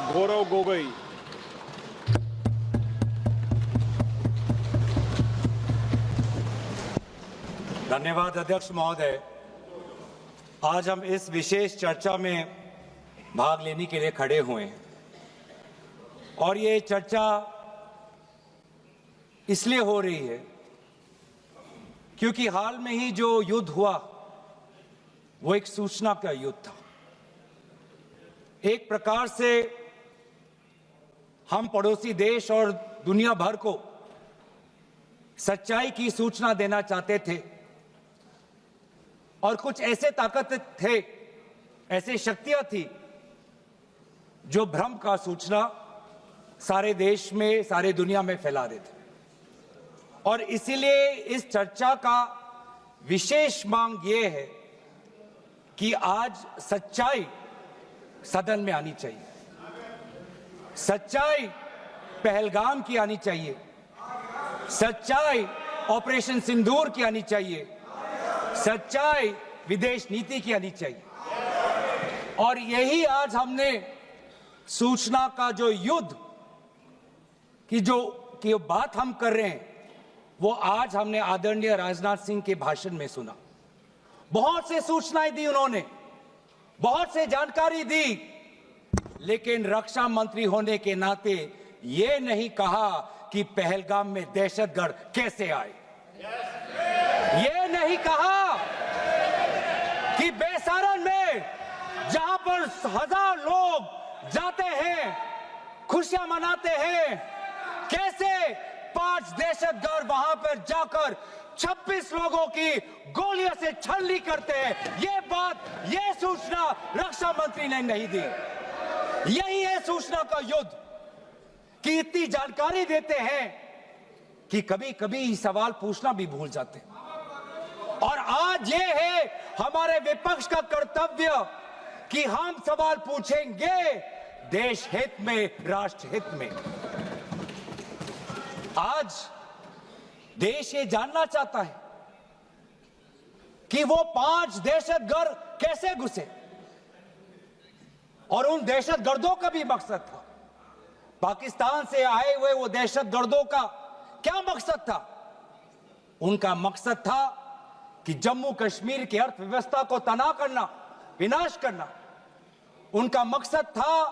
गौरव गोगोई। धन्यवाद अध्यक्ष महोदय। आज हम इस विशेष चर्चा में भाग लेने के लिए खड़े हुए हैं और ये चर्चा इसलिए हो रही है क्योंकि हाल में ही जो युद्ध हुआ वो एक सूचना का युद्ध था। एक प्रकार से हम पड़ोसी देश और दुनिया भर को सच्चाई की सूचना देना चाहते थे और कुछ ऐसे ताकत थे, ऐसे शक्तियां थी जो भ्रम का सूचना सारे देश में, सारे दुनिया में फैला रहे थे। और इसीलिए इस चर्चा का विशेष मांग ये है कि आज सच्चाई सदन में आनी चाहिए। सच्चाई पहलगाम की आनी चाहिए, सच्चाई ऑपरेशन सिंदूर की आनी चाहिए, सच्चाई विदेश नीति की आनी चाहिए। और यही आज हमने सूचना का जो युद्ध की बात हम कर रहे हैं वो आज हमने आदरणीय राजनाथ सिंह के भाषण में सुना। बहुत से सूचनाएं दी उन्होंने, बहुत से जानकारी दी, लेकिन रक्षा मंत्री होने के नाते ये नहीं कहा कि पहलगाम में दहशतगर्द कैसे आए। ये नहीं कहा कि बेसारन में जहां पर 1000 लोग जाते हैं, खुशियां मनाते हैं, कैसे 5 दहशतगर्द वहां पर जाकर 26 लोगों की गोलियों से छलनी करते हैं। ये बात, ये सूचना रक्षा मंत्री ने नहीं दी। यही है सूचना का युद्ध कि इतनी जानकारी देते हैं कि कभी कभी सवाल पूछना भी भूल जाते हैं। और आज ये है हमारे विपक्ष का कर्तव्य कि हम सवाल पूछेंगे देश हित में, राष्ट्र हित में। आज देश ये जानना चाहता है कि वो 5 दहशतगर्द कैसे घुसे और उन दहशतगर्दों का भी मकसद था। पाकिस्तान से आए हुए वो दहशतगर्दों का क्या मकसद था? उनका मकसद था कि जम्मू कश्मीर की अर्थव्यवस्था को तनाव करना, विनाश करना। उनका मकसद था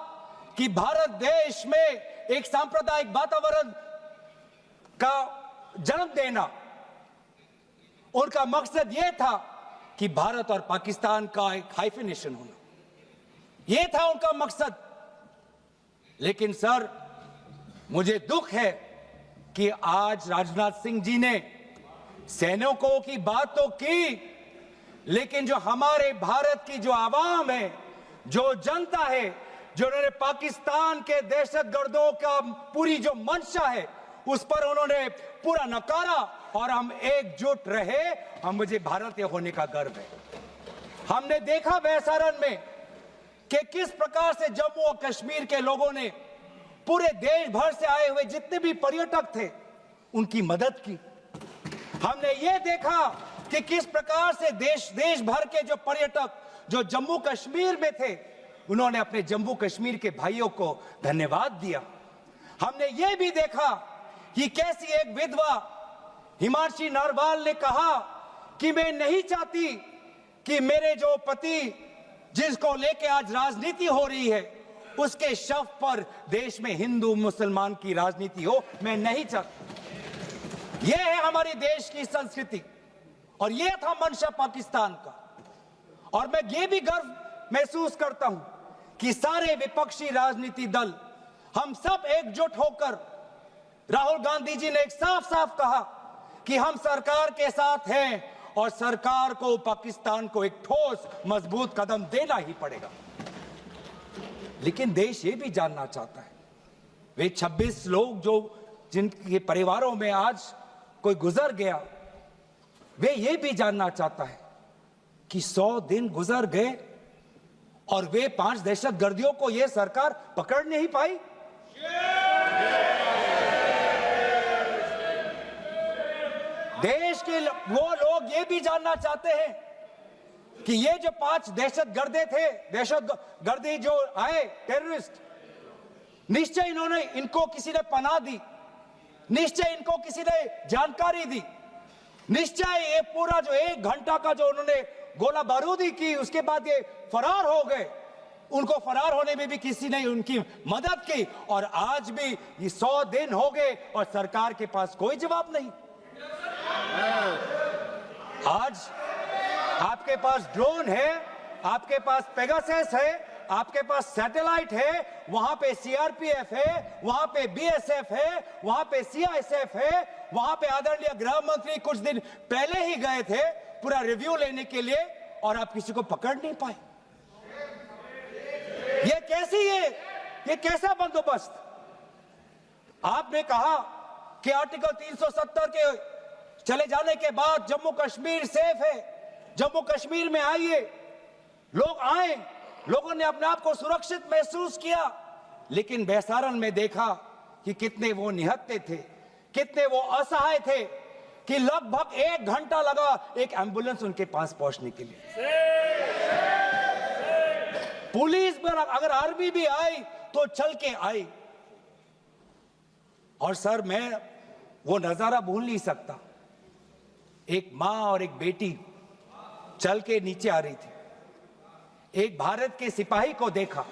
कि भारत देश में एक सांप्रदायिक वातावरण का जन्म देना। उनका मकसद यह था कि भारत और पाकिस्तान का एक हाइफिनेशन होना, यह था उनका मकसद। लेकिन सर, मुझे दुख है कि आज राजनाथ सिंह जी ने सैनिकों की बात तो की, लेकिन जो हमारे भारत की जो आवाम है, जो जनता है, जो उन्होंने पाकिस्तान के दहशतगर्दों का पूरी जो मंशा है उस पर उन्होंने पूरा नकारा और हम एकजुट रहे। हम, मुझे भारतीय होने का गर्व है। हमने देखा बेसारन में कि किस प्रकार से जम्मू और कश्मीर के लोगों ने पूरे देश भर से आए हुए जितने भी पर्यटक थे उनकी मदद की। हमने ये देखा कि किस प्रकार से देश भर के जो पर्यटक जो जम्मू कश्मीर में थे उन्होंने अपने जम्मू कश्मीर के भाइयों को धन्यवाद दिया। हमने ये भी देखा कि कैसी एक विधवा हिमांशी नरवाल ने कहा कि मैं नहीं चाहती कि मेरे जो पति जिसको लेके आज राजनीति हो रही है उसके शव पर देश में हिंदू मुसलमान की राजनीति हो, मैं नहीं चाहती। यह है हमारी देश की संस्कृति और यह था मंशा पाकिस्तान का। और मैं ये भी गर्व महसूस करता हूं कि सारे विपक्षी राजनीति दल, हम सब एकजुट होकर, राहुल गांधी जी ने एक साफ साफ कहा कि हम सरकार के साथ हैं और सरकार को पाकिस्तान को एक ठोस मजबूत कदम देना ही पड़ेगा। लेकिन देश ये भी जानना चाहता है, वे 26 लोग जो जिनके परिवारों में आज कोई गुजर गया, वे ये भी जानना चाहता है कि 100 दिन गुजर गए और वे 5 दहशतगर्दियों को यह सरकार पकड़ नहीं पाई। देश के वो लोग ये भी जानना चाहते हैं कि ये जो 5 दहशतगर्दे थे, दहशतगर्दी जो आए टेररिस्ट, निश्चय इन्होंने इनको किसी ने पनाह दी, निश्चय इनको किसी ने जानकारी दी, निश्चय ये पूरा जो 1 घंटा का जो उन्होंने गोला बारूदी की, उसके बाद ये फरार हो गए, उनको फरार होने में भी किसी ने उनकी मदद की, और आज भी ये 100 दिन हो गए और सरकार के पास कोई जवाब नहीं। आज आपके पास ड्रोन है, आपके पास पेगासस है, आपके पास सैटेलाइट है, वहां पे सीआरपीएफ है, वहां पे बीएसएफ है, वहां पे सीआईएसएफ है, वहां पे आदरणीय गृह मंत्री कुछ दिन पहले ही गए थे पूरा रिव्यू लेने के लिए, और आप किसी को पकड़ नहीं पाए। ये कैसी है, ये कैसा बंदोबस्त? आपने कहा कि आर्टिकल 370 के चले जाने के बाद जम्मू कश्मीर सेफ है, जम्मू कश्मीर में आइए, लोग आए, लोगों ने अपने आप को सुरक्षित महसूस किया, लेकिन बेसारन में देखा कि कितने वो निहत्थे थे, कितने वो असहाय थे, कि लगभग 1 घंटा लगा एक एम्बुलेंस उनके पास पहुंचने के लिए। पुलिस पर अगर आर्मी भी आई तो चल के आई। और सर, मैं वो नजारा भूल नहीं सकता, एक मां और एक बेटी चल के नीचे आ रही थी, एक भारत के सिपाही को देखा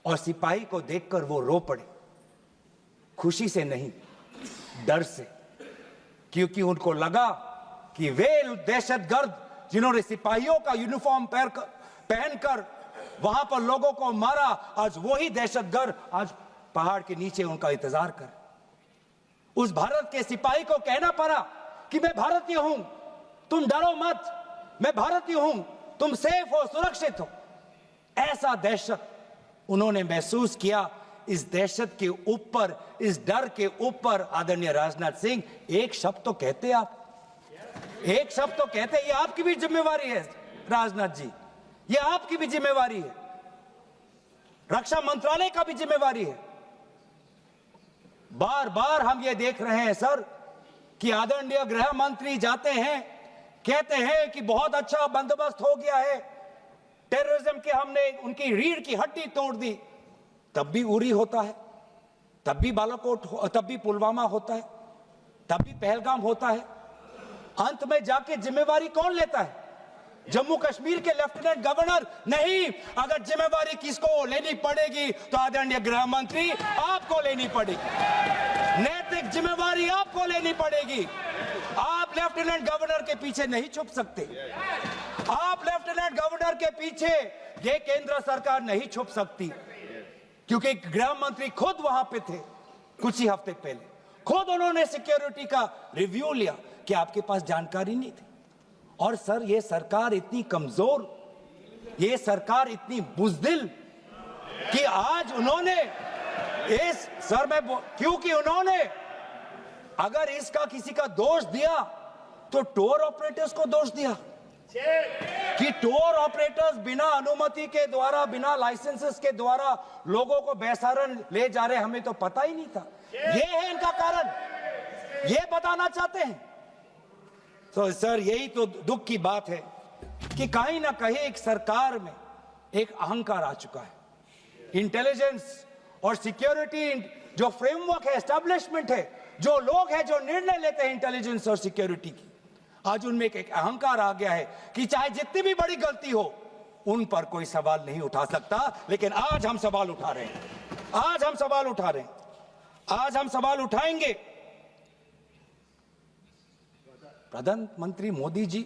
और सिपाही को देखकर वो रो पड़े, खुशी से नहीं, डर से, क्योंकि उनको लगा कि वे दहशतगर्द जिन्होंने सिपाहियों का यूनिफॉर्म पहनकर वहां पर लोगों को मारा, आज वही दहशतगर्द आज पहाड़ के नीचे उनका इंतजार कर। उस भारत के सिपाही को कहना पड़ा कि मैं भारतीय हूं, तुम डरो मत, मैं भारतीय हूं, तुम सेफ हो, सुरक्षित हो। ऐसा दहशत उन्होंने महसूस किया। इस दहशत के ऊपर, इस डर के ऊपर आदरणीय राजनाथ सिंह एक शब्द तो कहते, आप एक शब्द तो कहते, ये आपकी भी जिम्मेवारी है राजनाथ जी, ये आपकी भी जिम्मेवारी है, रक्षा मंत्रालय का भी जिम्मेवारी है। बार बार हम ये देख रहे हैं सर कि आदरणीय गृह मंत्री जाते हैं, कहते हैं कि बहुत अच्छा बंदोबस्त हो गया है, टेररिज्म के हमने उनकी रीढ़ की हड्डी तोड़ दी, तब भी उरी होता है, तब भी बालाकोट, तब भी पुलवामा होता है, तब भी पहलगाम होता है। अंत में जाके जिम्मेवारी कौन लेता है? जम्मू कश्मीर के लेफ्टिनेंट गवर्नर नहीं। अगर जिम्मेवारी किसको लेनी पड़ेगी तो आदरणीय गृह मंत्री आपको लेनी पड़ेगी, नैतिक जिम्मेवारी आपको लेनी पड़ेगी। आप लेफ्टिनेंट गवर्नर के पीछे नहीं छुप सकते, आप लेफ्टिनेंट गवर्नर के पीछे ये केंद्र सरकार नहीं छुप सकती, क्योंकि गृह मंत्री खुद वहां पे थे कुछ ही हफ्ते पहले, खुद उन्होंने सिक्योरिटी का रिव्यू लिया कि आपके पास जानकारी नहीं थी। और सर, ये सरकार इतनी कमजोर, ये सरकार इतनी बुज़दिल कि आज उन्होंने इस सर में, क्योंकि उन्होंने अगर इसका किसी का दोष दिया तो टूर ऑपरेटर्स को दोष दिया कि टूर ऑपरेटर्स बिना अनुमति के द्वारा, बिना लाइसेंसेस के द्वारा लोगों को बेसहारा ले जा रहे, हमें तो पता ही नहीं था। ये है इनका कारण, ये बताना चाहते हैं। तो सर, यही तो दुख की बात है कि कहीं ना कहीं एक सरकार में एक अहंकार आ चुका है। इंटेलिजेंस और सिक्योरिटी जो फ्रेमवर्क है, एस्टैब्लिशमेंट है, जो लोग हैं जो निर्णय लेते हैं इंटेलिजेंस और सिक्योरिटी की, आज उनमें एक अहंकार आ गया है कि चाहे जितनी भी बड़ी गलती हो उन पर कोई सवाल नहीं उठा सकता। लेकिन आज हम सवाल उठा रहे हैं, आज हम सवाल उठा रहे हैं, आज हम सवाल उठाएंगे। प्रधानमंत्री मोदी जी,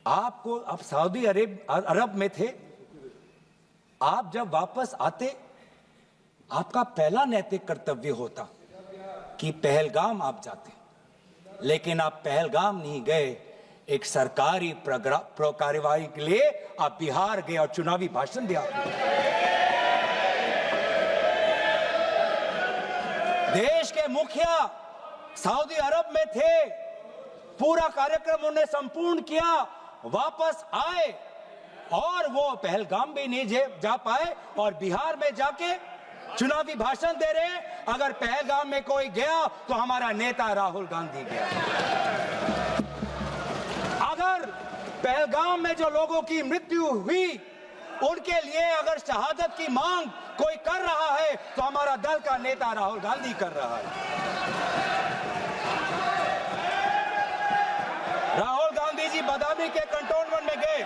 आपको, आप सऊदी अरब में थे, आप जब वापस आते आपका पहला नैतिक कर्तव्य होता कि पहलगाम आप जाते, लेकिन आप पहलगाम नहीं गए, एक सरकारी कार्यवाही के लिए आप बिहार गए और चुनावी भाषण दिया। देश के मुखिया सऊदी अरब में थे, पूरा कार्यक्रम उन्होंने संपूर्ण किया, वापस आए और वो पहलगाम भी नहीं जा पाए और बिहार में जाके चुनावी भाषण दे रहे हैं। अगर पहलगाम में कोई गया तो हमारा नेता राहुल गांधी गया। अगर पहलगाम में जो लोगों की मृत्यु हुई उनके लिए अगर शहादत की मांग कोई कर रहा है तो हमारा दल का नेता राहुल गांधी कर रहा है। राहुल गांधी जी बदामी के कंटोनमेंट में गए।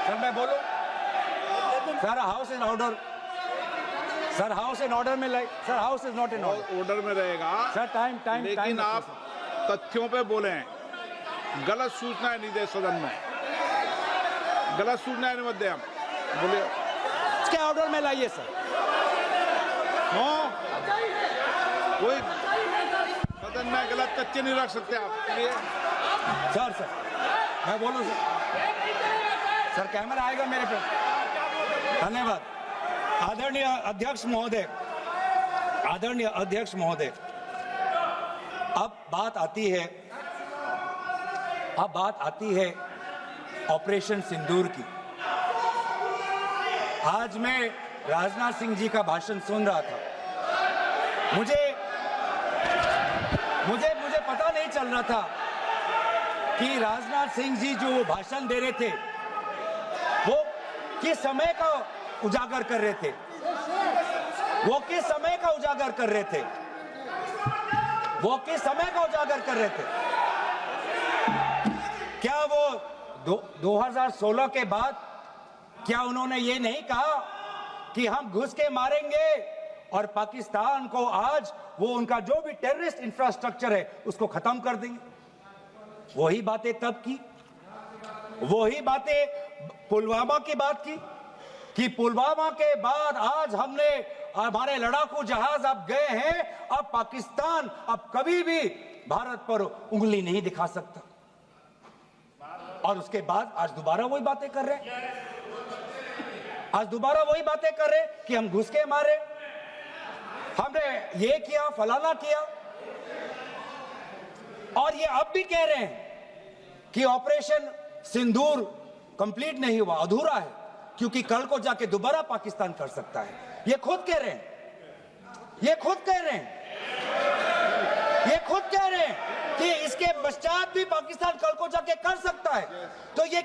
सर मैं बोलूं? Sir house in order. Sir house in order में like. Sir house is not in order में रहेगा सर। टाइम लेकिन आप तथ्यों पे बोलें। गलत सूचनाएं नहीं दे सदन में, गलत सूचनाएं नहीं मत दे। हम बोलिए इसके ऑर्डर में लाइए सर। कोई सदन में गलत तथ्य नहीं रख सकते आप। सर मैं बोलूं सर कैमरा आएगा मेरे पे। धन्यवाद। आदरणीय अध्यक्ष महोदय, अब बात आती है ऑपरेशन सिंदूर की। आज मैं राजनाथ सिंह जी का भाषण सुन रहा था। मुझे पता नहीं चल रहा था कि राजनाथ सिंह जी जो भाषण दे रहे थे वो किस समय का उजागर कर रहे थे। क्या वो 2016 के बाद क्या उन्होंने ये नहीं कहा कि हम घुस के मारेंगे और पाकिस्तान को आज वो उनका जो भी टेररिस्ट इंफ्रास्ट्रक्चर है उसको खत्म कर देंगे? वही बातें तब की, वही बातें पुलवामा की बात की कि पुलवामा के बाद आज हमारे लड़ाकू जहाज अब गए हैं। अब पाकिस्तान अब कभी भी भारत पर उंगली नहीं दिखा सकता। और उसके बाद आज दोबारा वही बातें कर रहे हैं। कि हम घुस के मारे, हमने ये किया, फलाना किया। और ये अब भी कह रहे हैं कि ऑपरेशन सिंदूर कंप्लीट नहीं हुआ, अधूरा है, क्योंकि कल को जाके दोबारा पाकिस्तान कर सकता है। ये खुद कह रहे हैं कि इसके पश्चात भी पाकिस्तान कल को जाके कर सकता है। तो ये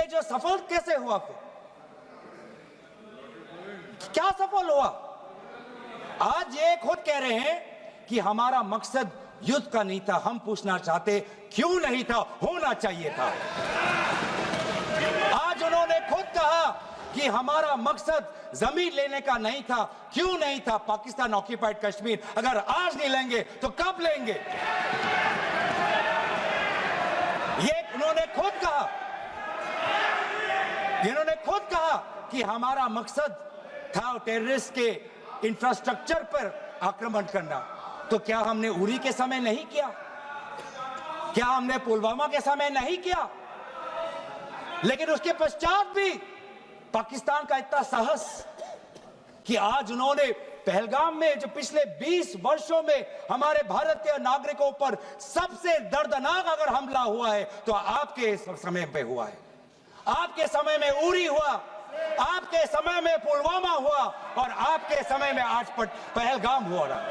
जो सफल कैसे हुआ? फिर क्या सफल हुआ? आज ये खुद कह रहे हैं कि हमारा मकसद युद्ध का नहीं था। हम पूछना चाहते क्यों नहीं था, होना चाहिए था। आज उन्होंने खुद कहा कि हमारा मकसद जमीन लेने का नहीं था। क्यों नहीं था? पाकिस्तान ऑक्यूपाइड कश्मीर अगर आज नहीं लेंगे तो कब लेंगे? ये इन्होंने खुद कहा कि हमारा मकसद था टेररिस्ट के इंफ्रास्ट्रक्चर पर आक्रमण करना। तो क्या हमने उरी के समय नहीं किया? क्या हमने पुलवामा के समय नहीं किया? लेकिन उसके पश्चात भी पाकिस्तान का इतना साहस कि आज उन्होंने पहलगाम में जो पिछले 20 वर्षों में हमारे भारतीय नागरिकों पर सबसे दर्दनाक अगर हमला हुआ है तो आपके समय पे हुआ है। आपके समय में उरी हुआ, आपके समय में पुलवामा हुआ और आपके समय में आज पहलगाम हो रहा है।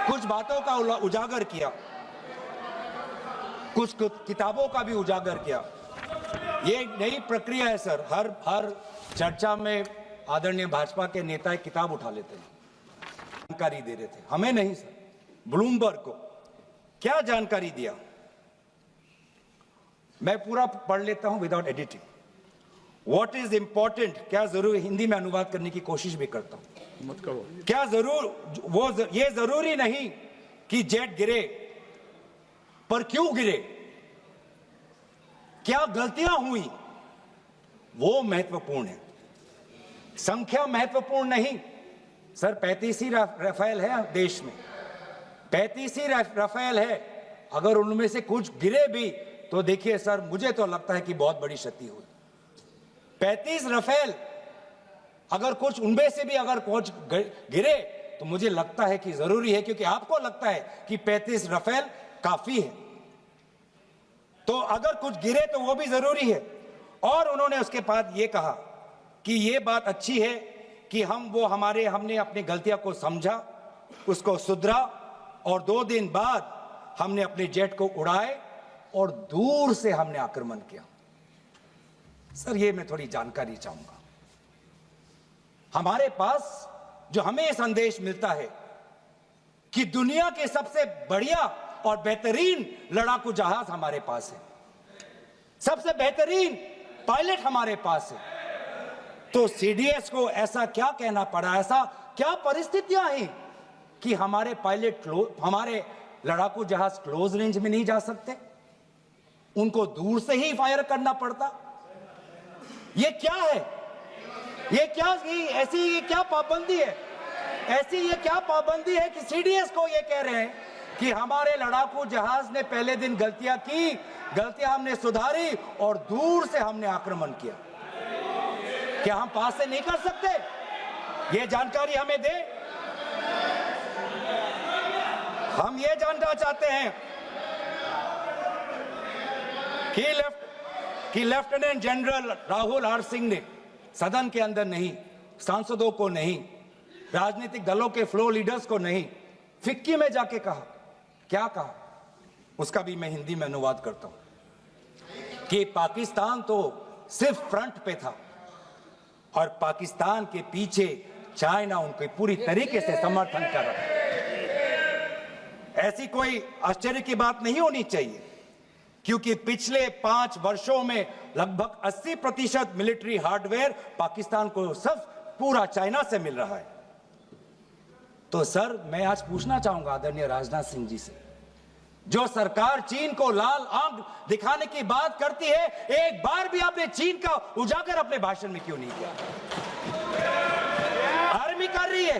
कुछ बातों का उजागर किया, कुछ किताबों का भी उजागर किया। ये नई प्रक्रिया है सर। हर चर्चा में आदरणीय भाजपा के नेता एक किताब उठा लेते हैं, जानकारी दे रहे थे। हमें नहीं सर, ब्लूमबर्ग को क्या जानकारी दिया, मैं पूरा पढ़ लेता हूं without editing. What is important, क्या जरूरी, हिंदी में अनुवाद करने की कोशिश भी करता हूं। मत करो। क्या ये जरूरी नहीं कि जेट गिरे, पर क्यों गिरे, क्या गलतियां हुई, वो महत्वपूर्ण है। संख्या महत्वपूर्ण नहीं सर। 35 ही राफेल है देश में, 35 ही राफेल है। अगर उनमें से कुछ गिरे भी तो देखिए सर, मुझे तो लगता है कि बहुत बड़ी क्षति हुई। 35 राफेल, अगर कुछ उनमें से भी अगर कुछ गिरे तो मुझे लगता है कि जरूरी है, क्योंकि आपको लगता है कि 35 राफेल काफी है, तो अगर कुछ गिरे तो वो भी जरूरी है। और उन्होंने उसके बाद ये कहा कि ये बात अच्छी है कि हमने अपनी गलतियों को समझा, उसको सुधरा और 2 दिन बाद हमने अपने जेट को उड़ाए और दूर से हमने आक्रमण किया। सर, ये मैं थोड़ी जानकारी चाहूंगा। हमारे पास जो हमें ये संदेश मिलता है कि दुनिया के सबसे बढ़िया और बेहतरीन लड़ाकू जहाज हमारे पास है, सबसे बेहतरीन पायलट हमारे पास है, तो सीडीएस को ऐसा क्या कहना पड़ा, ऐसा क्या परिस्थितियां हैं कि हमारे पायलट हमारे लड़ाकू जहाज क्लोज रेंज में नहीं जा सकते, उनको दूर से ही फायर करना पड़ता? ये क्या है? ये क्या पाबंदी है? ऐसी ये क्या पाबंदी है कि सीडीएस को ये कह रहे हैं कि हमारे लड़ाकू जहाज ने पहले दिन गलतियां की, गलतियां हमने सुधारी और दूर से हमने आक्रमण किया? क्या हम पास से नहीं कर सकते? ये जानकारी हमें दे। हम ये जानना चाहते हैं कि lieutenant general Rahul R Singh ने सदन के अंदर नहीं, सांसदों को नहीं, राजनीतिक दलों के फ्लोर लीडर्स को नहीं, फिक्की में जाके कहा। क्या कहा? उसका भी मैं हिंदी में अनुवाद करता हूं कि पाकिस्तान तो सिर्फ फ्रंट पे था और पाकिस्तान के पीछे चाइना उनके पूरी तरीके से समर्थन कर रहा है। ऐसी कोई आश्चर्य की बात नहीं होनी चाहिए, क्योंकि पिछले 5 वर्षों में लगभग 80% मिलिट्री हार्डवेयर पाकिस्तान को सिर्फ पूरा चाइना से मिल रहा है। तो सर, मैं आज पूछना चाहूंगा आदरणीय राजनाथ सिंह जी से, जो सरकार चीन को लाल आंख दिखाने की बात करती है, एक बार भी आपने चीन का उजागर अपने भाषण में क्यों नहीं किया? आर्मी कर रही है,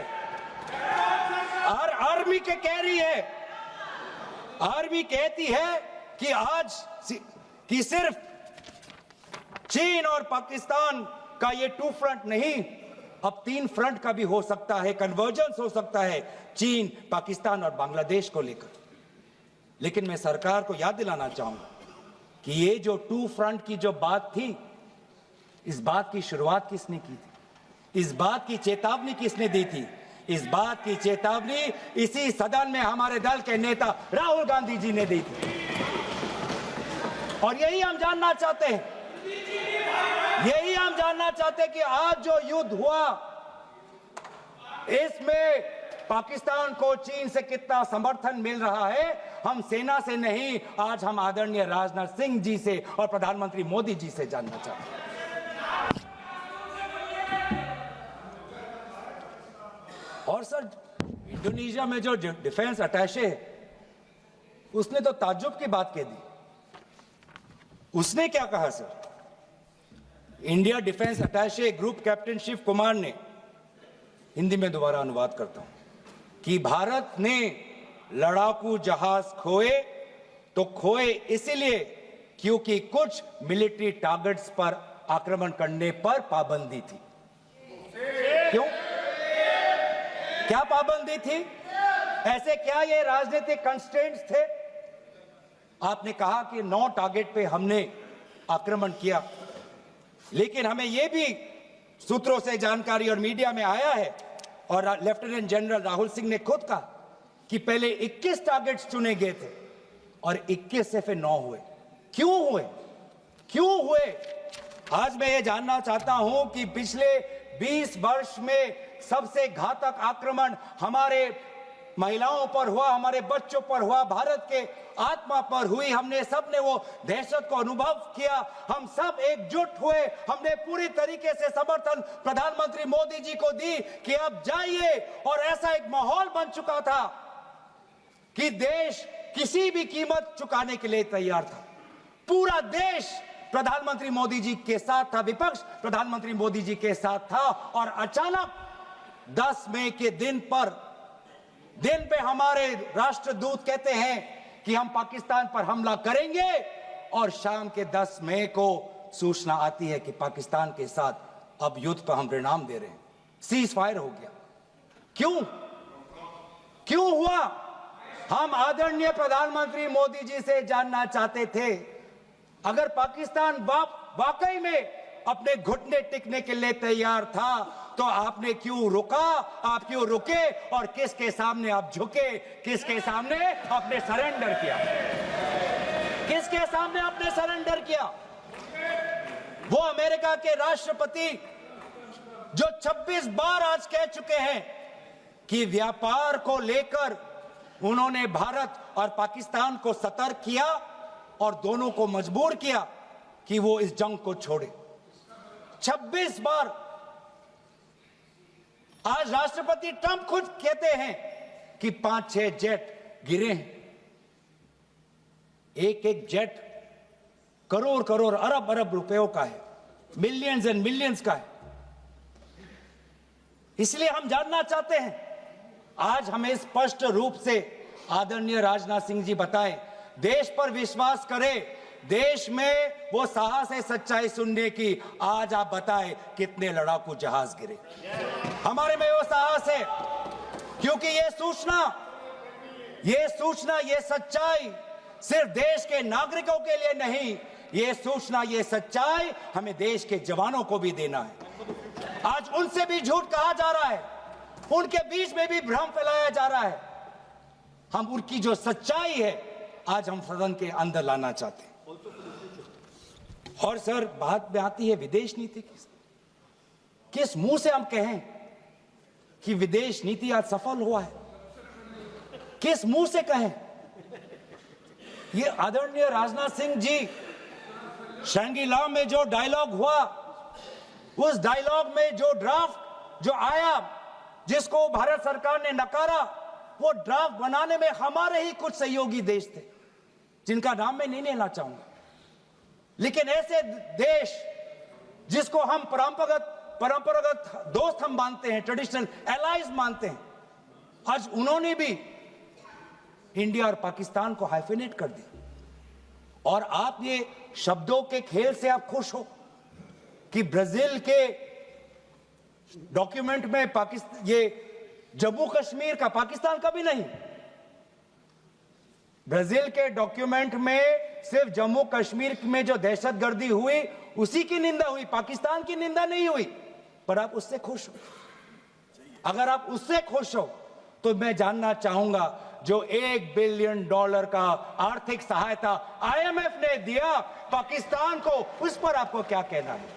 आर्मी के कह रही है, आर्मी कहती है कि आज कि सिर्फ चीन और पाकिस्तान का ये 2 फ्रंट नहीं, अब 3 फ्रंट का भी हो सकता है, कन्वर्जेंस हो सकता है चीन, पाकिस्तान और बांग्लादेश को लेकर। लेकिन मैं सरकार को याद दिलाना चाहूंगा कि ये जो 2 फ्रंट की जो बात थी, इस बात की शुरुआत किसने की थी? इस बात की चेतावनी किसने दी थी? इस बात की चेतावनी इसी सदन में हमारे दल के नेता राहुल गांधी जी ने दी थी। और यही हम जानना चाहते हैं, यही हम जानना चाहते हैं कि आज जो युद्ध हुआ, इसमें पाकिस्तान को चीन से कितना समर्थन मिल रहा है। हम सेना से नहीं, आज हम आदरणीय राजनाथ सिंह जी से और प्रधानमंत्री मोदी जी से जानना चाहते हैं। और सर, इंडोनेशिया में जो डिफेंस अटैचे है, उसने तो ताज्जुब की बात कह दी। उसने क्या कहा sir? India defence attache group captain Shiv Kumar ने, हिंदी में दोबारा अनुवाद करता हूं, कि भारत ने लड़ाकू जहाज खोए तो खोए इसलिए क्योंकि कुछ मिलिट्री टारगेट्स पर आक्रमण करने पर पाबंदी थी। क्यों? क्या पाबंदी थी? ऐसे क्या ये राजनीतिक कंस्ट्रेंट्स थे? आपने कहा कि 9 टारगेट पे हमने आक्रमण किया, लेकिन हमें यह भी सूत्रों से जानकारी और मीडिया में आया है, और लेफ्टिनेंट जनरल राहुल सिंह ने खुद कहा कि पहले 21 टारगेट्स चुने गए थे और 21 से फिर 9 हुए। क्यों हुए? क्यों हुए? आज मैं ये जानना चाहता हूं कि पिछले 20 वर्ष में सबसे घातक आक्रमण हमारे महिलाओं पर हुआ, हमारे बच्चों पर हुआ, भारत के आत्मा पर हुई। हमने सब ने वो दहशत को अनुभव किया, हम सब एकजुट हुए, हमने पूरी तरीके से समर्थन प्रधानमंत्री मोदी जी को दी कि अब जाइए। और ऐसा एक माहौल बन चुका था कि देश किसी भी कीमत चुकाने के लिए तैयार था। पूरा देश प्रधानमंत्री मोदी जी के साथ था, विपक्ष प्रधानमंत्री मोदी जी के साथ था। और अचानक 10 मई के दिन पे हमारे राष्ट्रदूत कहते हैं कि हम पाकिस्तान पर हमला करेंगे, और शाम के 10 मई को सूचना आती है कि पाकिस्तान के साथ अब युद्ध पर हम परिणाम दे रहे हैं, सीज फायर हो गया। क्यों? क्यों हुआ? हम आदरणीय प्रधानमंत्री मोदी जी से जानना चाहते थे, अगर पाकिस्तान वाकई में अपने घुटने टिकने के लिए तैयार था तो आपने क्यों रुका, आप क्यों रुके और किसके सामने आप झुके, किसके सामने आपने सरेंडर किया, किसके सामने आपने सरेंडर किया? वो अमेरिका के राष्ट्रपति जो 26 बार आज कह चुके हैं कि व्यापार को लेकर उन्होंने भारत और पाकिस्तान को सतर्क किया और दोनों को मजबूर किया कि वो इस जंग को छोड़े। 26 बार। आज राष्ट्रपति ट्रंप खुद कहते हैं कि 5-6 जेट गिरे हैं। एक एक जेट करोड़ करोड़ अरब अरब रुपयों का है, मिलियंस एंड मिलियंस का है। इसलिए हम जानना चाहते हैं, आज हमें स्पष्ट रूप से आदरणीय राजनाथ सिंह जी बताएं, देश पर विश्वास करें, देश में वो साहस है सच्चाई सुनने की। आज आप बताएं कितने लड़ाकू जहाज गिरे? हमारे में वो साहस है, क्योंकि ये सूचना, ये सच्चाई सिर्फ देश के नागरिकों के लिए नहीं, ये सूचना, ये सच्चाई हमें देश के जवानों को भी देना है। आज उनसे भी झूठ कहा जा रहा है, उनके बीच में भी भ्रम फैलाया जा रहा है। हम उनकी जो सच्चाई है आज हम सदन के अंदर लाना चाहते हैं। और सर, बात में आती है विदेश नीति की। किस मुंह से हम कहें कि विदेश नीति आज सफल हुआ है? किस मुंह से कहें? ये आदरणीय राजनाथ सिंह जी, शंगीला में जो डायलॉग हुआ, उस डायलॉग में जो ड्राफ्ट जो आया, जिसको भारत सरकार ने नकारा, वो ड्राफ्ट बनाने में हमारे ही कुछ सहयोगी देश थे, जिनका नाम मैं नहीं लेना चाहूंगा। लेकिन ऐसे देश जिसको हम परंपरागत दोस्त हम मानते हैं, ट्रेडिशनल एलाइज मानते हैं, आज उन्होंने भी इंडिया और पाकिस्तान को हाइफिनेट कर दिया। और आप ये शब्दों के खेल से आप खुश हो कि ब्राजील के डॉक्यूमेंट में पाकिस्तान, ये जम्मू कश्मीर का पाकिस्तान का भी नहीं, ब्राजील के डॉक्यूमेंट में सिर्फ जम्मू कश्मीर में जो दहशतगर्दी हुई उसी की निंदा हुई, पाकिस्तान की निंदा नहीं हुई। पर आप उससे खुश हो? अगर आप उससे खुश हो तो मैं जानना चाहूंगा, जो $1 बिलियन का आर्थिक सहायता IMF ने दिया पाकिस्तान को, उस पर आपको क्या कहना है?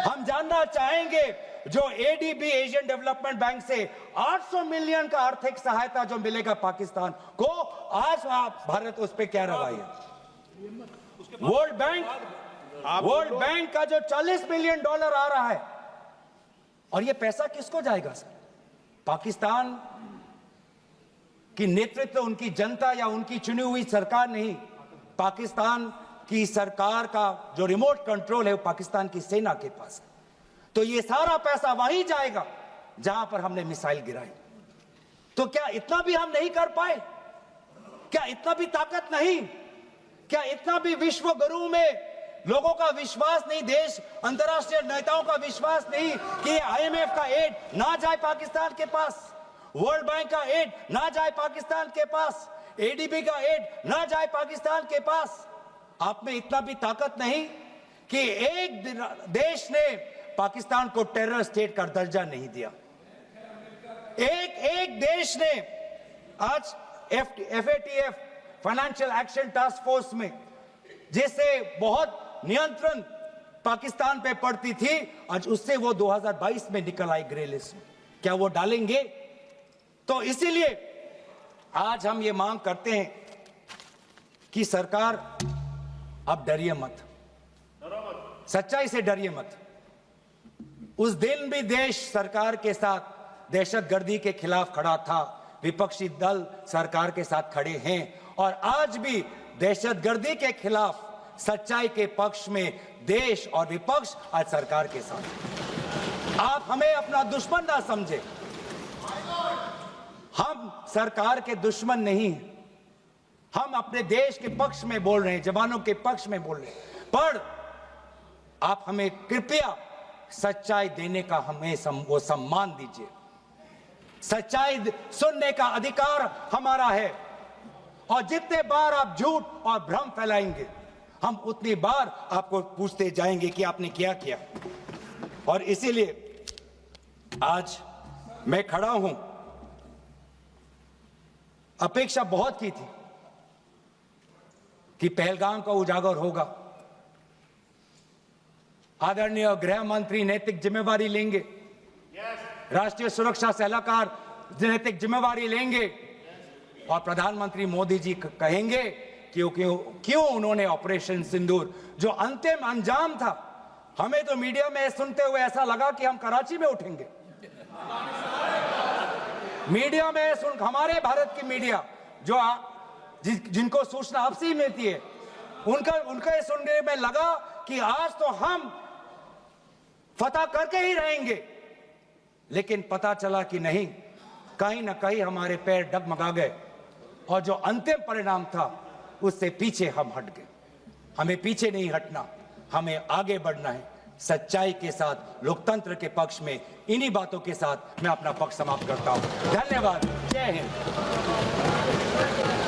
हम जानना चाहेंगे, जो ADB एशियन डेवलपमेंट बैंक से 800 मिलियन का आर्थिक सहायता जो मिलेगा पाकिस्तान को, आज भारत उस पर क्या रवैया? वर्ल्ड बैंक का जो $40 मिलियन आ रहा है, और ये पैसा किसको जाएगा सर? पाकिस्तान की नेतृत्व उनकी जनता या उनकी चुनी हुई सरकार नहीं, पाकिस्तान की सरकार का जो रिमोट कंट्रोल है वो पाकिस्तान की सेना के पास है। तो ये सारा पैसा वहीं जाएगा जहां पर हमने मिसाइल गिराई। तो क्या इतना भी हम नहीं कर पाए? क्या इतना भी ताकत नहीं? क्या इतना भी विश्व गुरु में लोगों का विश्वास नहीं, देश अंतर्राष्ट्रीय नेताओं का विश्वास नहीं कि IMF का एड ना जाए पाकिस्तान के पास, वर्ल्ड बैंक का एड ना जाए पाकिस्तान के पास, ADB का एड ना जाए पाकिस्तान के पास? आप में इतना भी ताकत नहीं कि एक देश ने पाकिस्तान को टेरर स्टेट का दर्जा नहीं दिया। एक देश ने आज FATF financial action task force में, जिससे बहुत नियंत्रण पाकिस्तान पे पड़ती थी, आज उससे वो 2022 में निकल आई ग्रे लिस्ट में। क्या वो डालेंगे? तो इसीलिए आज हम ये मांग करते हैं कि सरकार अब डरिए मत, सच्चाई से डरिए मत। उस दिन भी देश सरकार के साथ दहशतगर्दी के खिलाफ खड़ा था, विपक्षी दल सरकार के साथ खड़े हैं, और आज भी दहशतगर्दी के खिलाफ सच्चाई के पक्ष में देश और विपक्ष आज सरकार के साथ। आप हमें अपना दुश्मन ना समझे, हम सरकार के दुश्मन नहीं हैं, हम अपने देश के पक्ष में बोल रहे हैं, जवानों के पक्ष में बोल रहे हैं। पर आप हमें कृपया सच्चाई देने का हमें वो सम्मान दीजिए। सच्चाई सुनने का अधिकार हमारा है, और जितने बार आप झूठ और भ्रम फैलाएंगे, हम उतनी बार आपको पूछते जाएंगे कि आपने क्या किया। और इसीलिए आज मैं खड़ा हूं, अपेक्षा बहुत की थी कि पहलगाम का उजागर होगा। आदरणीय गृह मंत्री नैतिक जिम्मेवारी लेंगे, राष्ट्रीय सुरक्षा सलाहकार नैतिक जिम्मेवारी लेंगे और प्रधानमंत्री मोदी जी कहेंगे क्यों उन्होंने ऑपरेशन सिंदूर जो अंतिम अंजाम था, हमें तो मीडिया में सुनते हुए ऐसा लगा कि हम कराची में उठेंगे। मीडिया में हमारे भारत की मीडिया जो जिनको सूचना आपसे मिलती है, उनका ये सुनने में लगा कि आज तो हम फतह करके ही रहेंगे, लेकिन पता चला कि नहीं, कहीं ना कहीं हमारे पैर डगमगा गए और जो अंतिम परिणाम था उससे पीछे हम हट गए। हमें पीछे नहीं हटना, हमें आगे बढ़ना है सच्चाई के साथ, लोकतंत्र के पक्ष में। इन्हीं बातों के साथ मैं अपना पक्ष समाप्त करता हूं। धन्यवाद। जय हिंद।